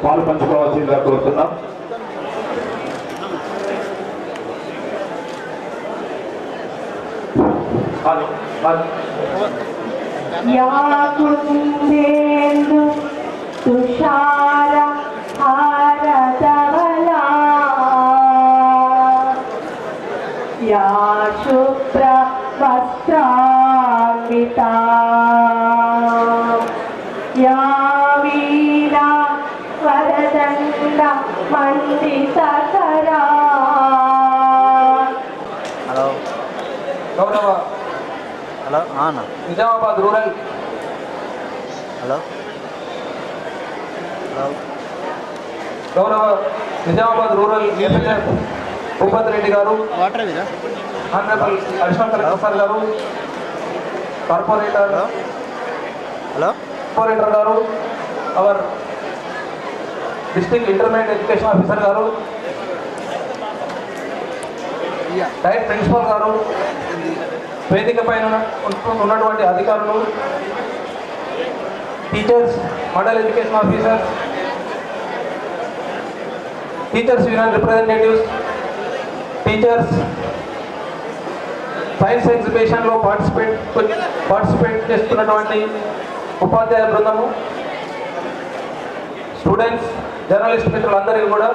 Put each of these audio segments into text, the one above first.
పాలు పంచుకోవాల్సిందిగా కోరుతున్నాం. యాకుందేందు తుషార హారధవలా యా శుభ్ర వస్త్రాన్వితా యా వీణా వరదండ మండితకరా. హలో గౌరవ హలో అన్న నిజామాబాద్ రూరల్ హలో హలో గౌరవ Nizamabad rural MLA Bhupath Reddy garu, water ఇదా honourable additional collector sir garu, corporator hello corporator garu, our district intermediate education officer garu, direct principal garu, వేదిక పైన ఉన్నటువంటి అధికారులు, teachers, mandal education officers, teachers union representatives, teachers, science ఎగ్జిబిషన్లో పార్టిసిపేట్ చేస్తున్నటువంటి ఉపాధ్యాయ బృందము, స్టూడెంట్స్, జర్నలిస్ట్ మిత్రులందరికీ కూడా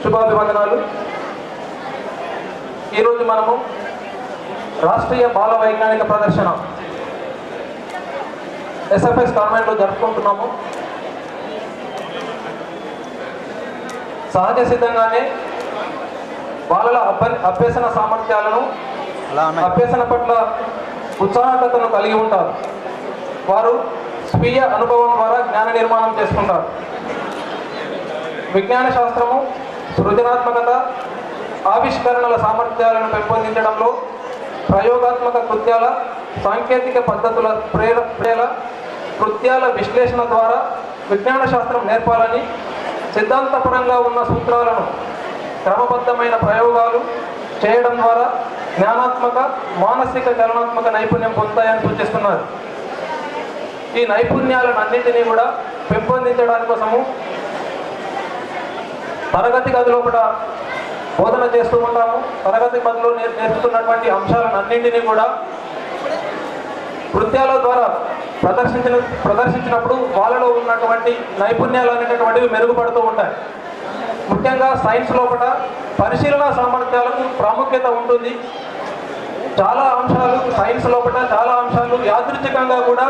శుభాభివందనాలు. ఈరోజు మనము రాష్ట్రీయ బాల వైజ్ఞానిక ప్రదర్శన ఎస్ఎఫ్ఎస్ కాన్వెంట్లో జరుపుకుంటున్నాము. సహజ సిద్ధంగానే బాలల అభ్యసన సామర్థ్యాలను, అభ్యసన పట్ల ఉత్సాహకతను కలిగి ఉంటారు. వారు స్వీయ అనుభవం ద్వారా జ్ఞాన నిర్మాణం చేసుకుంటారు. విజ్ఞాన శాస్త్రము సృజనాత్మకత, ఆవిష్కరణల సామర్థ్యాలను పెంపొందించడంలో ప్రయోగాత్మక కృత్యాల, సాంకేతిక పద్ధతుల కృత్యాల విశ్లేషణ ద్వారా విజ్ఞాన శాస్త్రం నేర్పాలని, సిద్ధాంతపరంగా ఉన్న సూత్రాలను క్రమబద్ధమైన ప్రయోగాలు చేయడం ద్వారా జ్ఞానాత్మక, మానసిక, చలనాత్మక నైపుణ్యం పొందుతాయని సూచిస్తున్నారు. ఈ నైపుణ్యాలను అన్నింటినీ కూడా పెంపొందించడానికి కోసము తరగతి గదిలో కూడా బోధన చేస్తూ ఉంటాము. తరగతి గదిలో నేర్చుకున్నటువంటి అంశాలను అన్నింటినీ కూడా కృత్యాల ద్వారా ప్రదర్శించినప్పుడు వాళ్ళలో ఉన్నటువంటి నైపుణ్యాలు అనేటటువంటివి మెరుగుపడుతూ ఉంటాయి. ముఖ్యంగా సైన్స్ లోపల పరిశీలన సామర్థ్యాలకు ప్రాముఖ్యత ఉంటుంది. చాలా అంశాలు సైన్స్ లోపల చాలా అంశాలు యాదృచ్ఛికంగా కూడా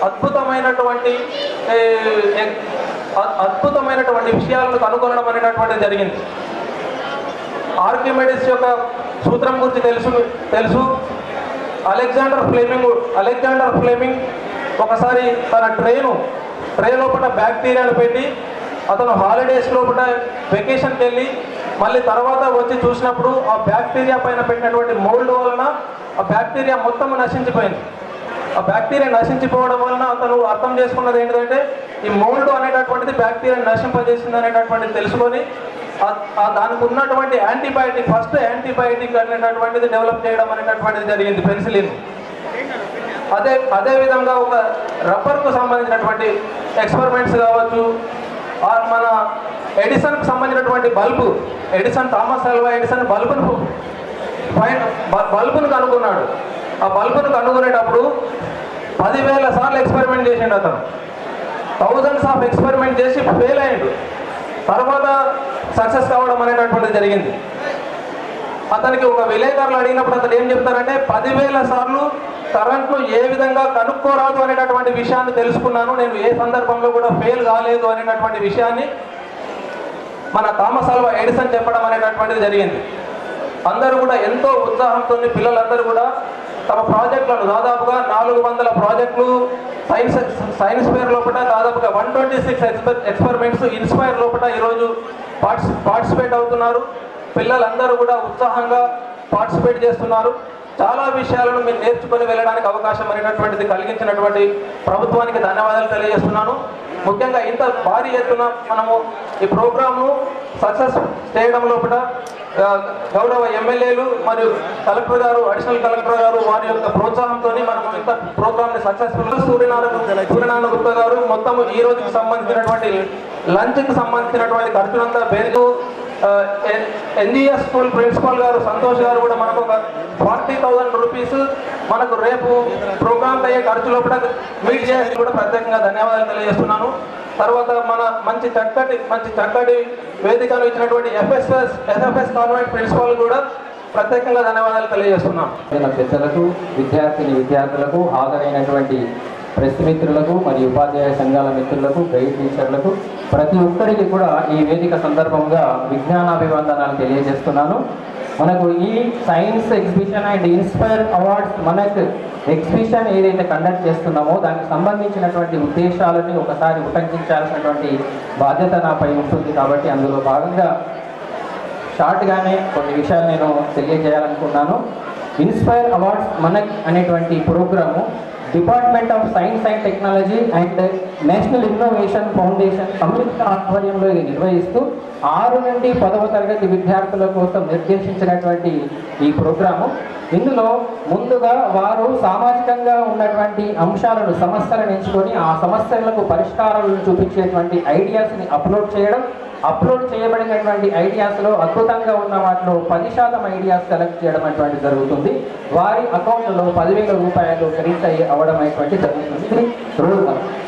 అద్భుతమైనటువంటి విషయాలను కనుగొనడం అనేటటువంటిది జరిగింది. ఆర్కిమెడిస్ యొక్క సూత్రం గురించి తెలుసు. అలెగ్జాండర్ ఫ్లెమింగ్ ఒకసారి తన ట్రే లోపల బ్యాక్టీరియాను పెట్టి అతను హాలిడేస్ లోపల వెకేషన్కి వెళ్ళి మళ్ళీ తర్వాత వచ్చి చూసినప్పుడు ఆ బ్యాక్టీరియా పైన పెట్టినటువంటి మోల్డ్ వలన ఆ బ్యాక్టీరియా మొత్తం నశించిపోయింది. ఆ బ్యాక్టీరియా నశించిపోవడం వలన అతను అర్థం చేసుకున్నది ఏంటంటే ఈ మోల్డ్ అనేటటువంటిది బ్యాక్టీరియాని నశింపజేసింది అనేటటువంటిది తెలుసుకొని దానికి ఉన్నటువంటి ఫస్ట్ యాంటీబయాటిక్ అనేటటువంటిది డెవలప్ చేయడం అనేటటువంటిది జరిగింది, పెన్సిలిన్. అదే విధంగా ఒక రబ్బర్కు సంబంధించినటువంటి ఎక్స్పెరిమెంట్స్ కావచ్చు, మన ఎడిసన్కు సంబంధించినటువంటి థామస్ ఆల్వా ఎడిసన్ బల్బును కనుగొన్నాడు. ఆ బల్బును కనుగొనేటప్పుడు 10,000 సార్లు ఎక్స్పెరిమెంట్ చేసిండు. అతను థౌజండ్స్ ఆఫ్ ఎక్స్పెరిమెంట్ చేసి ఫెయిల్ అయ్యాడు. తర్వాత సక్సెస్ కావడం అనేటటువంటిది జరిగింది. అతనికి ఒక విలేకరులు అడిగినప్పుడు అతను ఏం చెప్తారంటే 10,000 సార్లు కరెంట్ను ఏ విధంగా కనుక్కోరాదు అనేటటువంటి విషయాన్ని తెలుసుకున్నాను, నేను ఏ సందర్భంలో కూడా ఫెయిల్ కాలేదు అనేటటువంటి విషయాన్ని మన థామస్ ఆల్వా ఎడిసన్ చెప్పడం అనేటటువంటిది జరిగింది. అందరూ కూడా ఎంతో ఉత్సాహంతో పిల్లలందరూ కూడా తమ ప్రాజెక్టులను దాదాపుగా 400 ప్రాజెక్టులు సైన్స్ ఫేర్ లోపల దాదాపుగా 126 ఎక్స్పెరిమెంట్స్ ఇన్స్పైర్ లోపల ఈరోజు పార్టిసిపేట్ అవుతున్నారు. పిల్లలందరూ కూడా ఉత్సాహంగా పార్టిసిపేట్ చేస్తున్నారు. చాలా విషయాలను మీరు నేర్చుకొని వెళ్ళడానికి అవకాశం అనేటటువంటిది కలిగించినటువంటి ప్రభుత్వానికి ధన్యవాదాలు తెలియజేస్తున్నాను. ముఖ్యంగా ఇంత భారీ ఎత్తున మనము ఈ ప్రోగ్రామ్ను సక్సెస్ చేయడం లోపల గౌరవ ఎమ్మెల్యేలు మరియు కలెక్టర్ గారు, అడిషనల్ కలెక్టర్ గారు వారి యొక్క ప్రోత్సాహంతో మనం ఇంత ప్రోగ్రామ్ని సక్సెస్ఫుల్. సూర్యనారాయణ గుప్తా గారు మొత్తం ఈ రోజుకి సంబంధించినటువంటి లంచ్కి సంబంధించినటువంటి ఖర్చులంతా పేరు ఎన్జిఎస్ స్కూల్ ప్రిన్సిపాల్ గారు సంతోష్ గారు కూడా మనకు ఒక 40,000 రూపీస్ మనకు రేపు ప్రోగ్రామ్ అయ్యే ఖర్చులో కూడా మీట్ చేసి కూడా ప్రత్యేకంగా ధన్యవాదాలు తెలియజేస్తున్నాను. తర్వాత మన మంచి చక్కటి వేదికను ఇచ్చినటువంటి ఎస్ఎఫ్ఎస్ కాన్వెంట్ ప్రిన్సిపాల్ కూడా ప్రత్యేకంగా ధన్యవాదాలు తెలియజేస్తున్నాం. పెద్దలకు, విద్యార్థులకు, హాజరైనటువంటి ప్రెస్ మిత్రులకు మరియు ఉపాధ్యాయ సంఘాల మిత్రులకు, గైడ్ టీచర్లకు, ప్రతి ఒక్కరికి కూడా ఈ వేదిక సందర్భంగా విజ్ఞానాభివందనాలు తెలియజేస్తున్నాను. మనకు ఈ science exhibition and inspire awards మనకు ఎగ్జిబిషన్ ఏదైతే కండక్ట్ చేస్తున్నామో దానికి సంబంధించినటువంటి ఉద్దేశాలని ఒకసారి ఉటంకించాల్సినటువంటి బాధ్యత నాపై ఉంటుంది. కాబట్టి అందులో భాగంగా షార్ట్గానే కొన్ని విషయాలు నేను తెలియజేయాలనుకున్నాను. ఇన్స్పైర్ అవార్డ్స్ మనక్ అనేటువంటి programme department of science and technology and national innovation foundation సంయుక్త ఆధ్వర్యంలో ఇది నిర్వహిస్తూ 6 నుండి 10వ తరగతి విద్యార్థుల కోసం నిర్దేశించినటువంటి ఈ ప్రోగ్రాము. ఇందులో ముందుగా వారు సామాజికంగా ఉన్నటువంటి అంశాలను, సమస్యలను ఎంచుకొని ఆ సమస్యలకు పరిష్కారాలను చూపించేటువంటి ఐడియాస్ని అప్లోడ్ చేయబడినటువంటి ఐడియాస్లో అద్భుతంగా ఉన్న వాటిలో 10% ఐడియాస్ సెలెక్ట్ చేయడం అనేటువంటి జరుగుతుంది. వారి అకౌంట్లో 10,000 రూపాయలు క్రెడిట్ అవ్వడం అనేటువంటి జరుగుతుంది. ఇది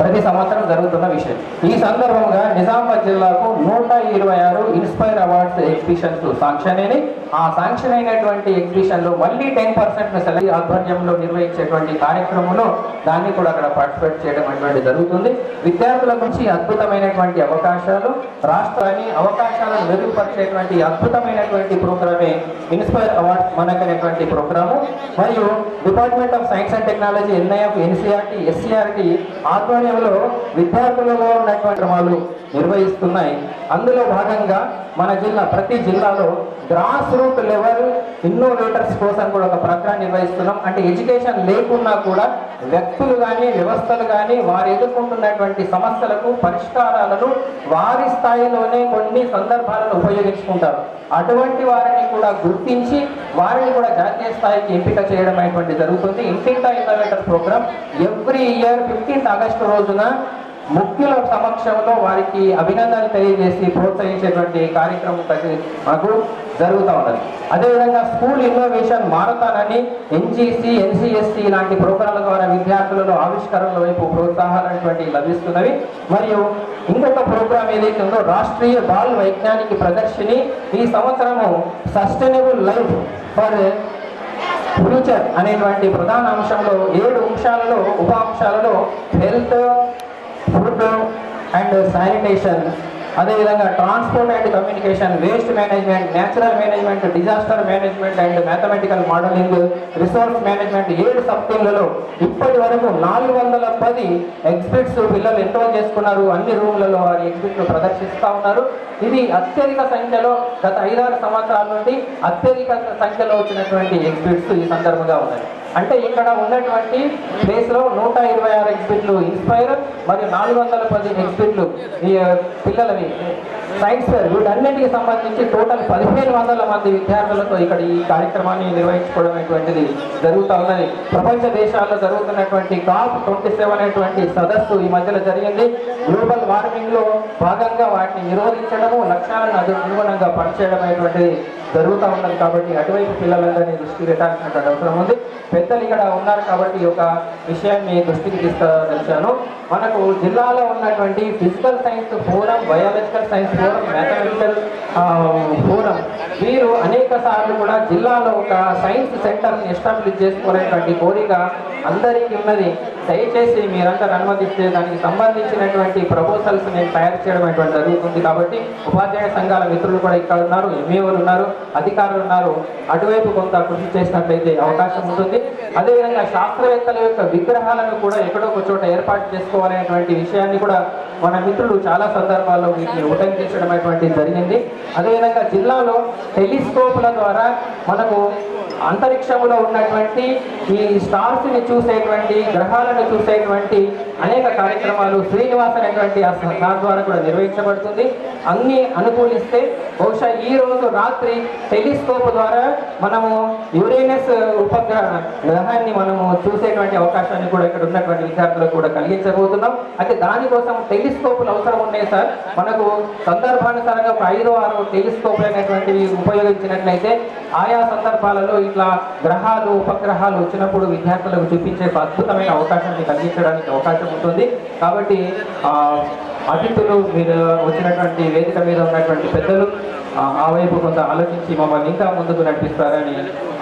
ప్రతి సంవత్సరం జరుగుతున్న విషయం. ఈ సందర్భంగా నిజామాబాద్ జిల్లాకు 126 ఇన్స్పైర్ అవార్డ్స్ ఎగ్జిబిషన్స్ శాంక్షన్ అయినాయి. ఆ శాంక్షన్ అయినటువంటి ఎగ్జిబిషన్లో మళ్ళీ 10% సెలెక్ట్ ఆధ్వర్యంలో నిర్వహించేటువంటి కార్యక్రమంలో దాన్ని కూడా అక్కడ పార్టిసిపేట్ చేయడం అనేటువంటి జరుగుతుంది. విద్యార్థుల నుంచి అద్భుతమైనటువంటి అవకాశాలు, రాష్ట్రాన్ని అవకాశాలను మెరుగుపరిచేటువంటి అద్భుతమైనటువంటి ప్రోగ్రామే ఇన్స్పైర్ అవార్డ్స్ మనకు అనేటువంటి ప్రోగ్రాము. మరియు department of science and technology, NIF, NCERT, SCERT ఆధ్వర్యంలో విద్యార్థులలో ఉన్నటువంటి క్రమాలు నిర్వహిస్తున్నాయి. అందులో భాగంగా మన ప్రతి జిల్లాలో గ్రాస్ రూట్ లెవెల్ ఇన్నోవేటర్స్ కోసం కూడా ఒక ప్రోగ్రాం నిర్వహిస్తున్నాం. అంటే ఎడ్యుకేషన్ లేకున్నా కూడా వ్యక్తులు కానీ, వ్యవస్థలు కానీ వారు ఎదుర్కొంటున్నటువంటి సమస్యలకు పరిష్కారాలను వారి స్థాయిలోనే కొన్ని సందర్భాలను ఉపయోగించుకుంటారు. అటువంటి వారిని కూడా గుర్తించి వారిని కూడా జాతీయ స్థాయికి ఎంపిక చేయడం అనేటువంటి జరుగుతుంది. ఇంటింటా innovator program every year 15th August రోజున ముఖ్యుల సమక్షంలో వారికి అభినందనలు తెలియజేసి ప్రోత్సహించేటువంటి కార్యక్రమం మనకు జరుగుతూ ఉన్నది. అదేవిధంగా స్కూల్ ఇన్నోవేషన్ మారథాన్ అని ఎన్జీసీ, ఎన్సీఎస్టీ లాంటి ప్రోగ్రాంల ద్వారా విద్యార్థులలో ఆవిష్కరణల వైపు ప్రోత్సాహాలు లభిస్తున్నవి. మరియు ఇంకొక ప్రోగ్రాం ఏదైతే ఉందో రాష్ట్రీయ బాల్ వైజ్ఞానిక ప్రదర్శిని ఈ సంవత్సరము సస్టైనబుల్ లైఫ్ ఫర్ ఫ్యూచర్ అనేటువంటి ప్రధాన అంశంలో 7 అంశాలలో, ఉప అంశాలలో హెల్త్, ఫుడ్ అండ్ శానిటేషన్, అదేవిధంగా transport and communication, waste management, natural management, disaster management and mathematical modelling, resource management 7 సబ్జెక్టులలో ఇప్పటి వరకు 410 ఎగ్జిబిట్స్ పిల్లలు ఎన్రోల్ చేసుకున్నారు. అన్ని రూమ్లలో వారి ఎగ్జిబిట్లు ప్రదర్శిస్తూ ఉన్నారు. ఇది అత్యధిక సంఖ్యలో గత 5-6 సంవత్సరాల నుండి అత్యధిక సంఖ్యలో వచ్చినటువంటి ఎగ్జిబిట్స్ ఈ సందర్భంగా ఉన్నాయి. అంటే ఇక్కడ ఉన్నటువంటి ప్లేస్లో 126 ఎగ్జిబిట్లు ఇన్స్పైర్ మరియు 410 ఎగ్జిబిట్లు ఈ పిల్లలవి సైన్స్ ఫేర్, వీటన్నిటికి సంబంధించి టోటల్ 1,500 మంది విద్యార్థులతో ఇక్కడ ఈ కార్యక్రమాన్ని నిర్వహించుకోవడం అనేటువంటిది జరుగుతూ ఉన్నది. ప్రపంచ దేశాల్లో జరుగుతున్నటువంటి COP27 అనేటువంటి సదస్సు ఈ మధ్యలో జరిగింది. గ్లోబల్ వార్మింగ్లో భాగంగా వాటిని నిరోధించడము, లక్ష్యాలను అనుగుణంగా పనిచేయడం అనేటువంటిది జరుగుతూ ఉన్నది. కాబట్టి అటువైపు పిల్లలందరినీ దృష్టికి పెట్టాల్సినటువంటి అవసరం ఉంది. పెద్దలు ఇక్కడ ఉన్నారు కాబట్టి ఒక విషయాన్ని దృష్టికి తీసుకొచ్చాను. మనకు జిల్లాలో ఉన్నటువంటి physical science forum, biological science forum, mathematical forum వీరు అనేక సార్లు కూడా జిల్లాలో ఒక సైన్స్ సెంటర్ని ఎస్టాబ్లిష్ చేసుకోవాలనేటువంటి కోరిక అందరికీ ఉన్నది. దయచేసి మీరందరూ అనుమతిస్తే దానికి సంబంధించినటువంటి ప్రపోజల్స్ నేను తయారు చేయడం అనేటువంటి జరుగుతుంది. కాబట్టి ఉపాధ్యాయ సంఘాల మిత్రులు కూడా ఇక్కడ ఉన్నారు, ఎంఈఓలు ఉన్నారు, అధికారులు ఉన్నారు. అటువైపు కొంత కృషి చేసినట్లయితే అవకాశం ఉంటుంది. అదేవిధంగా శాస్త్రవేత్తల యొక్క విగ్రహాలను కూడా ఎక్కడో ఒక చోట ఏర్పాటు చేసుకోవాలనేటువంటి విషయాన్ని కూడా మన మిత్రులు చాలా సందర్భాల్లో వీటిని ఉటంకించడం అనేటువంటి జరిగింది. అదేవిధంగా జిల్లాలో టెలిస్కోప్ల ద్వారా మనకు అంతరిక్షంలో ఉన్నటువంటి ఈ స్టార్స్ని చూసేటువంటి, గ్రహాలను చూసేటువంటి అనేక కార్యక్రమాలు శ్రీనివాస్ అనేటువంటి ఆ సార్ ద్వారా కూడా నిర్వహించబడుతుంది. అన్ని అనుకూలిస్తే బహుశా ఈ రోజు రాత్రి టెలిస్కోప్ ద్వారా మనము యురేనస్ గ్రహాన్ని మనము చూసేటువంటి అవకాశాన్ని కూడా ఇక్కడ ఉన్నటువంటి విద్యార్థులకు కూడా కలిగించబోతున్నాం. అయితే దానికోసం టెలిస్కోపులు అవసరం ఉన్నాయి సార్. మనకు సందర్భానుసారంగా ఒక 5-6 టెలిస్కోపులు అనేటువంటివి ఉపయోగించినట్లయితే ఆయా సందర్భాలలో ఇట్లా గ్రహాలు ఉపగ్రహాలు వచ్చినప్పుడు విద్యార్థులకు చూపించే అద్భుతమైన అవకాశాన్ని కలిగించడానికి అవకాశం ఉంటుంది. కాబట్టి అతిథులు మీరు వచ్చినటువంటి వేదిక మీద ఉన్నటువంటి పెద్దలు ఆ వైపు కొంత ఆలోచించి మమ్మల్ని ఇంకా ముందుకు నడిపిస్తారని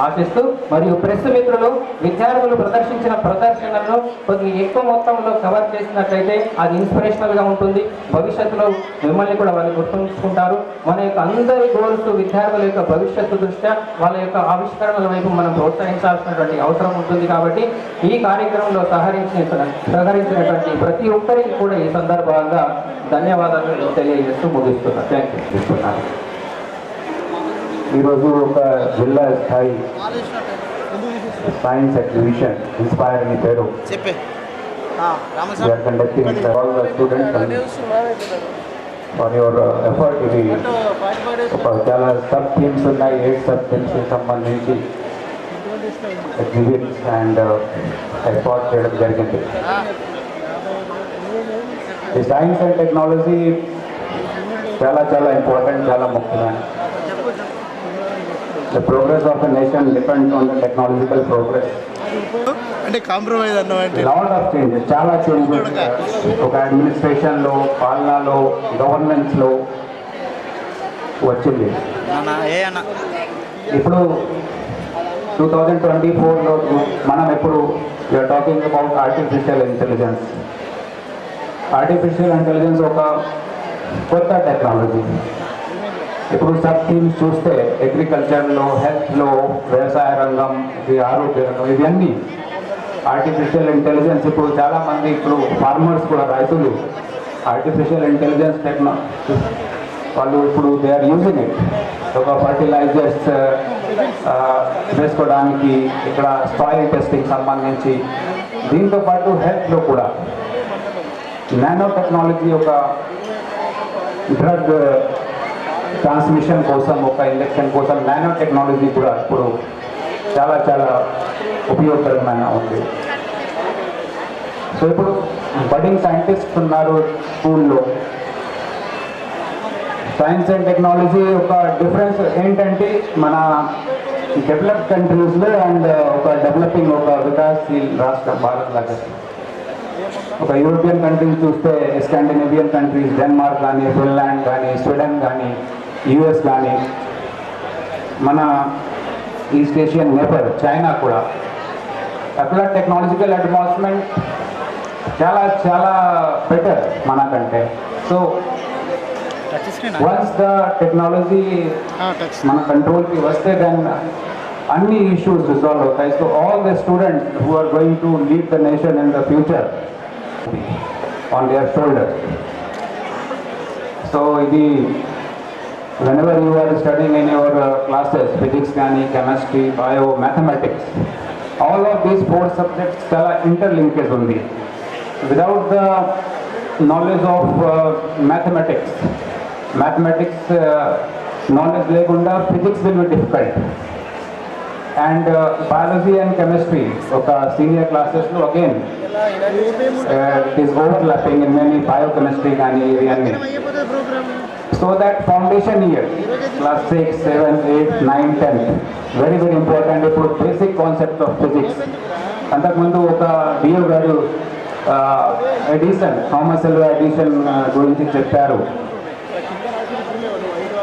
ఆశిస్తూ, మరియు ప్రెస్ మిత్రులు విద్యార్థులు ప్రదర్శించిన ప్రదర్శనలను కొద్ది ఎక్కువ మొత్తంలో కవర్ చేసినట్లయితే అది ఇన్స్పిరేషనల్గా ఉంటుంది. భవిష్యత్తులో మిమ్మల్ని కూడా వాళ్ళు గుర్తుంచుకుంటారు. మన యొక్క అందరి గోల్స్ విద్యార్థుల యొక్క భవిష్యత్తు దృష్ట్యా వాళ్ళ యొక్క ఆవిష్కరణల వైపు మనం ప్రోత్సహించాల్సినటువంటి అవసరం ఉంటుంది. కాబట్టి ఈ కార్యక్రమంలో సహకరించినటువంటి ప్రతి ఒక్కరికి కూడా ఈ సందర్భంగా ధన్యవాదాలు తెలియజేస్తూ ముగిస్తున్నాను. Thank you. ఈరోజు ఒక జిల్లా స్థాయి సైన్స్ ఎగ్జిబిషన్ ఇన్స్పైర్ అని పేరు we are conducting with all the students and for your effort. ఇది చాలా సబ్ థీమ్స్ ఉన్నాయి, 8 సబ్ థీమ్స్ సంబంధించి ఎగ్జిబిట్స్ అండ్ ఎక్స్పోర్ట్ చేయడం జరిగింది. ఈ సైన్స్ అండ్ టెక్నాలజీ చాలా చాలా ఇంపార్టెంట్, చాలా ముఖ్యమైన. The progress of a nation depends on the technological progress. అంటే కాంప్రమైజ్ అన్నమాట. Lot of changes, చాలా చేంజెస్ ఒక అడ్మినిస్ట్రేషన్లో, పాలనలో, గవర్నెన్స్లో వచ్చింది. ఇప్పుడు 2024లో మనం ఎప్పుడు we are talking about artificial intelligence. Artificial intelligence ఒక కొత్త టెక్నాలజీ. ఇప్పుడు సబ్ థీమ్స్ చూస్తే అగ్రికల్చర్లో, హెల్త్లో, వ్యవసాయ రంగం, ఆరోగ్య రంగం, ఇవన్నీ ఆర్టిఫిషియల్ ఇంటెలిజెన్స్. ఇప్పుడు చాలామంది ఇప్పుడు ఫార్మర్స్ కూడా, రైతులు ఆర్టిఫిషియల్ ఇంటెలిజెన్స్ టెక్నాలజీ వాళ్ళు ఇప్పుడు దే ఆర్ యూజింగ్ ఇట్. ఒక ఫర్టిలైజర్స్ వేసుకోవడానికి, ఇక్కడ సాయిల్ టెస్టింగ్ సంబంధించి, దీంతోపాటు హెల్త్లో కూడా నానో టెక్నాలజీ, ఒక డ్రగ్ ట్రాన్స్మిషన్ కోసం, ఒక ఇంజెక్షన్ కోసం నానో టెక్నాలజీ కూడా ఇప్పుడు చాలా చాలా ఉపయోగకరమైన ఉంది. సో ఇప్పుడు బడింగ్ సైంటిస్ట్ ఉన్నారు స్కూల్లో. సైన్స్ అండ్ టెక్నాలజీ ఒక డిఫరెన్స్ ఏంటంటే మన డెవలప్డ్ కంట్రీస్లో అండ్ ఒక డెవలపింగ్, ఒక వికాసశీల్ రాష్ట్రం భారత్ లాగా. ఒక యూరోపియన్ కంట్రీస్ చూస్తే స్కాండినేవియన్ కంట్రీస్, డెన్మార్క్ కానీ, ఫిన్లాండ్ కానీ, స్వీడన్ కానీ, యుఎస్ కానీ, మన ఈస్ట్ ఏషియన్ నేబర్ చైనా కూడా అట్లా టెక్నాలజికల్ అడ్వాన్స్మెంట్ చాలా చాలా బెటర్ మనకంటే. సో వన్స్ ద టెక్నాలజీ మన కంట్రోల్కి వస్తే దెన్ అన్ని ఇష్యూస్ రిజాల్వ్ అవుతాయి. So all the students who are going to lead the nation in the future on their shoulders. So whenever you are studying in your classes, physics, chemistry, bio, mathematics, all of these 4 subjects are interlinked only. Without the knowledge of mathematics knowledge legunda, physics will be difficult. And biology and chemistry, okay, senior classes lo again it is overlapping in many biochemistry and so that foundation year class 6, 7, 8, 9, 10 very very important for basic concepts of physics. అంతకుముందు ఒక డియో గారు Edison, Thomas Alva Edison గురించి చెప్పారు.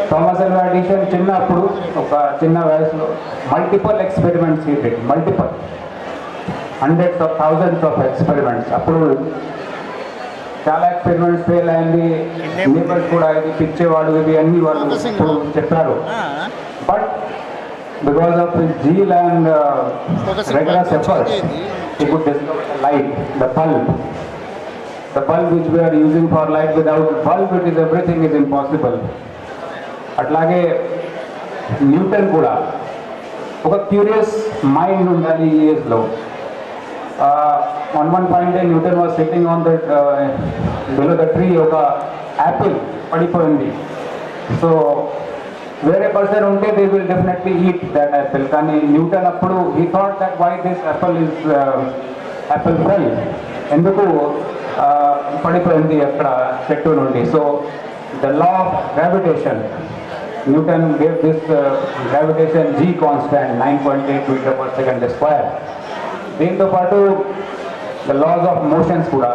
Thomas Alva Edison చిన్నప్పుడు, ఒక చిన్న వయసులో multiple experiments చేశాడు. Multiple hundreds of thousands of experiments. అప్పుడు చాలా ఎక్స్పెరిమెంట్స్ ఫెయిల్ అయింది. నేబర్స్ కూడా ఇది పిచ్చేవాడు, ఇవి అన్ని వాళ్ళు చెప్పారు. But because of his zeal and rigorous effort he could discover the light, the bulb which we are using for light. Without bulb it is everything is impossible. అట్లాగే Newton కూడా ఒక క్యూరియస్ మైండ్ ఉండాలి ఈ ఏజ్లో. on one fine day Newton was sitting on the below the tree of a apple పడిపోయింది. So where a person unte they will definitely eat that apple. కానీ Newton అప్పుడు he thought that why this apple fell, ఎందుకు పడిపోయింది అక్కడ చెట్టు నుండి. So the law of gravitation, Newton gave this gravitation g constant 9.8 meter per second square. దీంతో పాటు the laws of motions కూడా.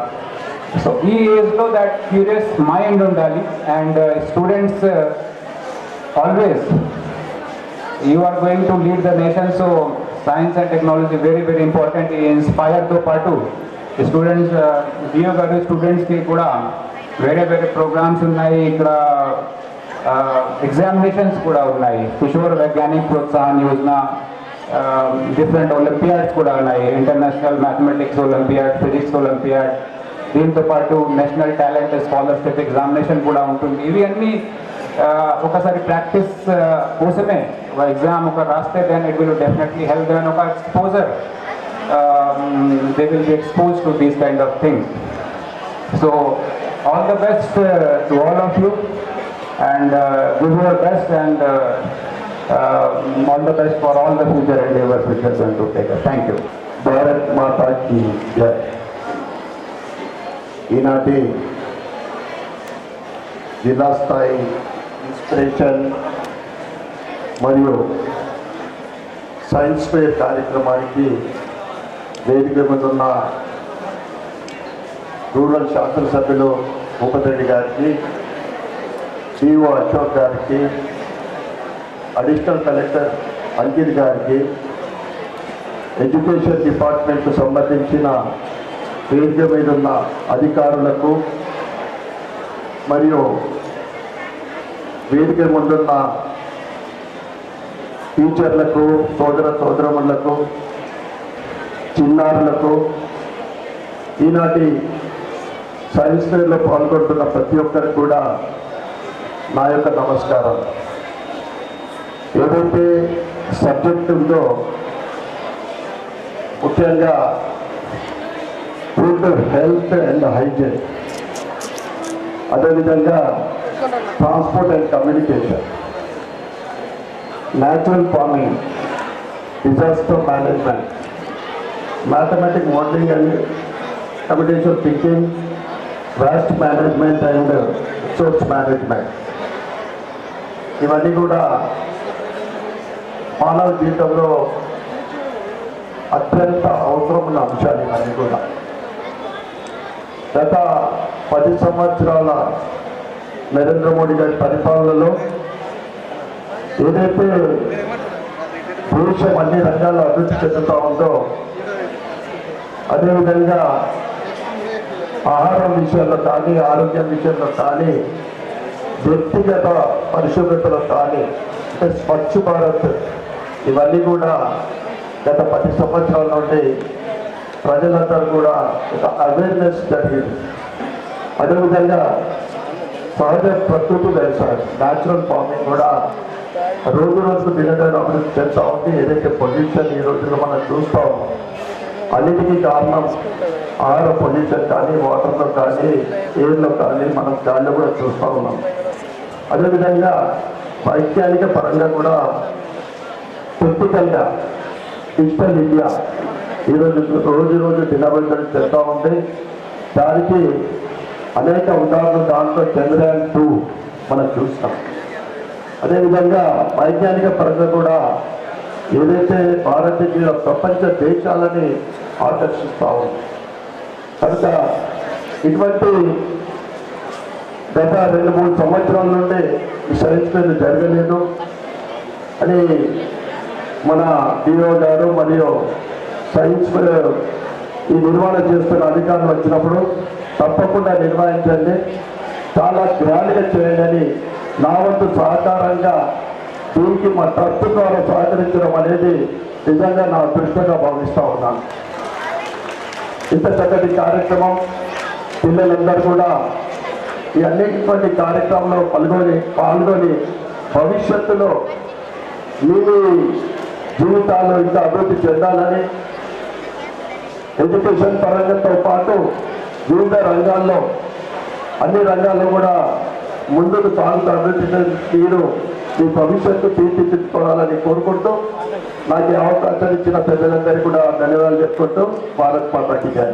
సో ఈ ఏజ్లో దట్ క్యూరియస్ మైండ్ ఉండాలి. And students always you are going to lead the nation. So science and technology very very important. ఈ ఇన్స్పైర్తో పాటు students DO గారు స్టూడెంట్స్కి కూడా వేరే వేరే ప్రోగ్రామ్స్ ఉన్నాయి. ఇక్కడ ఎగ్జామినేషన్స్ కూడా ఉన్నాయి. కిషోర్ వైజ్ఞానిక్ ప్రోత్సాహన్ యోజన, డిఫరెంట్ ఒలింపియాడ్స్ కూడా ఉన్నాయి. International mathematics olympiad, physics olympiad, దీంతో పాటు నేషనల్ టాలెంట్ స్కాలర్షిప్ ఎగ్జామినేషన్ కూడా ఉంటుంది. ఇవి అన్నీ ఒకసారి ప్రాక్టీస్ కోసమే ఎగ్జామ్ ఒక రాస్తే then it will definitely help then ఒక exposure, they will be expose to these kind of things. So all the best to all of you and give your best and all the best for all the future endeavors which are going to take us. Thank you. Bharat Mata కీ జై. ఈనాటి జిల్లా స్థాయి inspiration మరియు science fair కార్యక్రమానికి వేదిక మీద ఉన్న రూరల్ శాసనసభ్యులు భూపతిరెడ్డి గారికి, డిఓ అశోక్ గారికి, అడిషనల్ కలెక్టర్ అంకిత్ గారికి, ఎడ్యుకేషన్ డిపార్ట్మెంట్కు సంబంధించిన వేదిక మీద ఉన్న అధికారులకు మరియు వేదిక ముందున్న టీచర్లకు, సోదరమణులకు, చిన్నారులకు, ఈనాటి సైన్స్ ఫేర్లో పాల్గొంటున్న ప్రతి ఒక్కరికి కూడా నా యొక్క నమస్కారం. ఏదైతే సబ్జెక్ట్ ఉందో ముఖ్యంగా ఫుడ్, హెల్త్ అండ్ హైజీన్, అదేవిధంగా transport and communication, natural farming, disaster management, mathematic modelling and computation thinking, waste management and resource management, ఇవన్నీ కూడా మానవ జీవితంలో అత్యంత అవసరం ఉన్న అంశాలు. ఇవన్నీ కూడా గత 10 సంవత్సరాల నరేంద్ర మోడీ గారి పరిపాలనలో ఏదైతే దేశం అన్ని రంగాల్లో అభివృద్ధి చెందుతూ ఉందో, అదేవిధంగా ఆహారం విషయంలో కానీ, ఆరోగ్యం విషయంలో కానీ, వ్యక్తిగత పరిశుభ్రతలో కానీ, అంటే స్వచ్ఛ భారత్, ఇవన్నీ కూడా గత 10 సంవత్సరాల నుండి ప్రజలందరూ కూడా ఒక అవేర్నెస్ జరిగింది. అదేవిధంగా సహజ ప్రకృతి వ్యవసాయం, న్యాచురల్ ఫార్మింగ్ కూడా రోజు రోజుకు దినదిన అభివృద్ధి చెందుతూ ఉంది. ఏదైతే పొల్యూషన్ ఈ రోజుల్లో మనం చూస్తూ ఉన్నాం, అన్నిటికీ కారణం ఆహార పొల్యూషన్ కానీ, వాటర్లో కానీ, ఎయిర్లో కానీ, మనం గాలిలో కూడా చూస్తూ ఉన్నాం. అదేవిధంగా వైజ్ఞానిక పరంగా కూడా టెక్నికల్గా డిజిటల్ ఇండియా ఈరోజు రోజు దినబద్ధం చెప్తూ ఉంది. దానికి అనేక ఉదాహరణలు, దాంట్లో చంద్రయాన్ 2 మనం చూస్తాం. అదేవిధంగా వైజ్ఞానిక పరంగా కూడా ఏదైతే భారతదేశ ప్రపంచ దేశాలని ఆకర్షిస్తూ ఉంది. కనుక ఇటువంటి గత 2-3 సంవత్సరాల నుండి ఈ సైన్స్ ఫేర్ జరగలేదు అని మన డిఓ గారు మరియు సైన్స్ ఫేర్ ఈ నిర్వహణ చేస్తున్న అధికారులు వచ్చినప్పుడు తప్పకుండా నిర్వహించండి, చాలా గ్రాండ్గా చేయండి అని నా వంతు సహకారంగా దీనికి మా ట్రస్ట్ ద్వారా సహకరించడం అనేది నిజంగా నా అదృష్టంగా భావిస్తూ ఉన్నాను. ఇంత చక్కటి కార్యక్రమం పిల్లలందరూ కూడా ఈ అన్నిటి కార్యక్రమంలో పాల్గొని భవిష్యత్తులో మీ జీవితాల్లో ఇంకా అభివృద్ధి చెందాలని, ఎడ్యుకేషన్ పరంగంతో పాటు వివిధ రంగాల్లో అన్ని రంగాల్లో కూడా ముందుకు సాగుతూ అభివృద్ధి తీరు మీ భవిష్యత్తు తీర్చిదిద్దుకోవాలని కోరుకుంటూ నాకు ఈ అవకాశం ఇచ్చిన ప్రజలందరికీ కూడా ధన్యవాదాలు చెప్పుకుంటూ భారత్ మాతాకి జై.